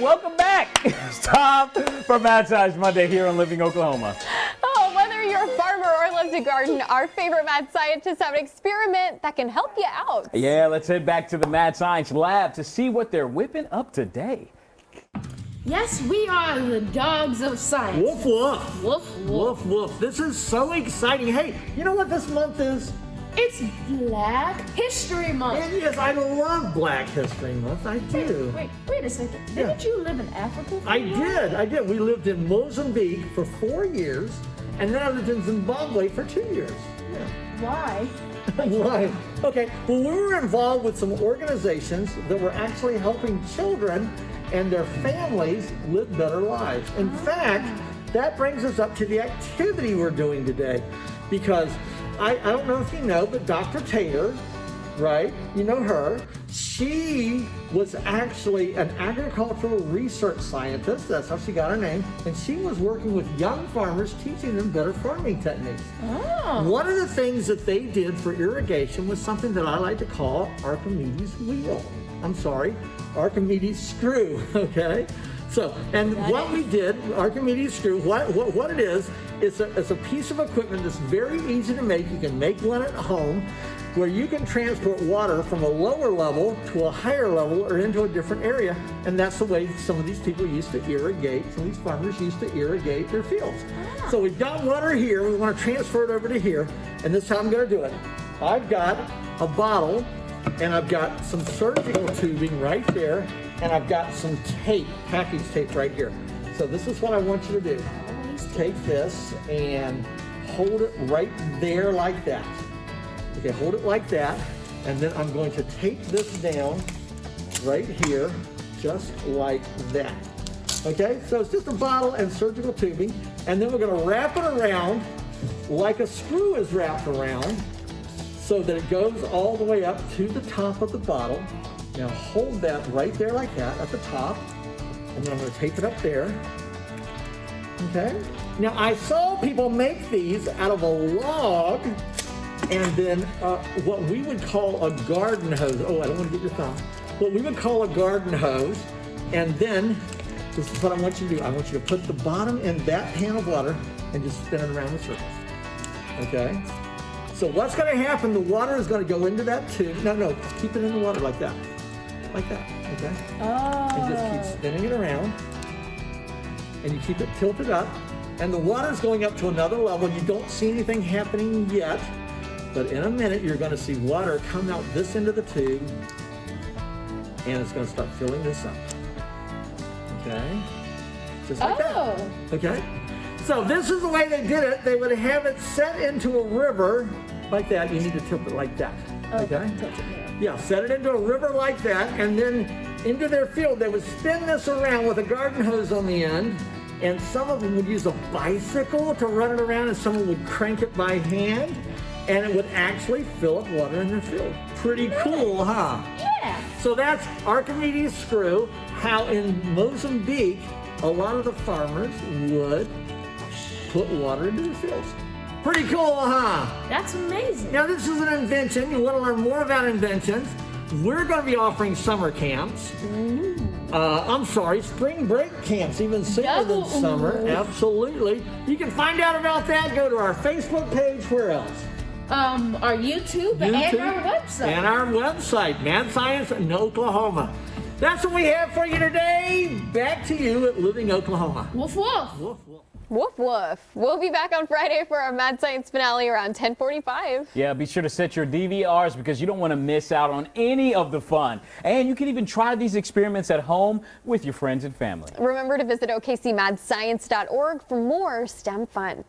Welcome back. It's time for Mad Science Monday here on Living Oklahoma. Oh, whether you're a farmer or love to garden, our favorite mad scientists have an experiment that can help you out. Yeah, let's head back to the Mad Science Lab to see what they're whipping up today. Yes, we are the dogs of science. Woof, woof. Woof, woof. Woof, woof. This is so exciting. Hey, you know what this month is? It's Black History Month. And yes, I love Black History Month. I do. Wait a second. Didn't you live in Africa? I did. We lived in Mozambique for 4 years, and then I lived in Zimbabwe for 2 years. Yeah. Why? Why? Okay, well, we were involved with some organizations that were actually helping children and their families live better lives. In fact, that brings us up to the activity we're doing today, because I don't know if you know, but Dr. Tater, right? You know her. She was actually an agricultural research scientist. That's how she got her name. And she was working with young farmers, teaching them better farming techniques. Oh. One of the things that they did for irrigation was something that I like to call Archimedes wheel. Archimedes screw, okay? So, and what we did, Archimedes screw, what it is, it's a piece of equipment that's very easy to make. You can make one at home, where you can transport water from a lower level to a higher level or into a different area. And that's the way some of these people used to irrigate, some of these farmers used to irrigate their fields. So we've got water here, we want to transfer it over to here, and this is how I'm going to do it. I've got a bottle, and I've got some surgical tubing right there, and I've got some tape, package tape right here. So this is what I want you to do. Take this and hold it right there like that. Okay, hold it like that, and then I'm going to tape this down right here, just like that. Okay, so it's just a bottle and surgical tubing, and then we're going to wrap it around like a screw is wrapped around, so that it goes all the way up to the top of the bottle. Now hold that right there like that at the top, and then I'm going to tape it up there. Okay. Now I saw people make these out of a log, and then what we would call a garden hose. Oh, I don't want to get your thumb. What we would call a garden hose, and then this is what I want you to do. I want you to put the bottom in that pan of water and just spin it around the circle. Okay. So what's going to happen? The water is going to go into that tube. No, keep it in the water like that. Like that, okay? Oh. And just keep spinning it around. And you keep it tilted up. And the water is going up to another level. You don't see anything happening yet. But in a minute, you're going to see water come out this end of the tube. And it's going to start filling this up. Okay? Just like that. Okay? So this is the way they did it. They would have it set into a river like that. You need to tilt it like that. Okay? Yeah, set it into a river like that, and then into their field. They would spin this around with a garden hose on the end, and some of them would use a bicycle to run it around, and someone would crank it by hand, and it would actually fill up water in their field. Pretty cool, huh? Yeah. So that's Archimedes screw, how in Mozambique, a lot of the farmers would put water into their fields. Pretty cool, huh? That's amazing. Now this is an invention. You want to learn more about inventions? We're going to be offering summer camps. Spring break camps, even sooner than summer. Absolutely. You can find out about that. Go to our Facebook page. Where else? Our YouTube and our website. And our website, Mad Science in Oklahoma. That's what we have for you today. Back to you at Living Oklahoma. Woof, woof. Woof, woof. Woof woof. We'll be back on Friday for our Mad Science finale around 10:45. Yeah, be sure to set your DVRs because you don't want to miss out on any of the fun. And you can even try these experiments at home with your friends and family. Remember to visit okcmadscience.org for more STEM fun.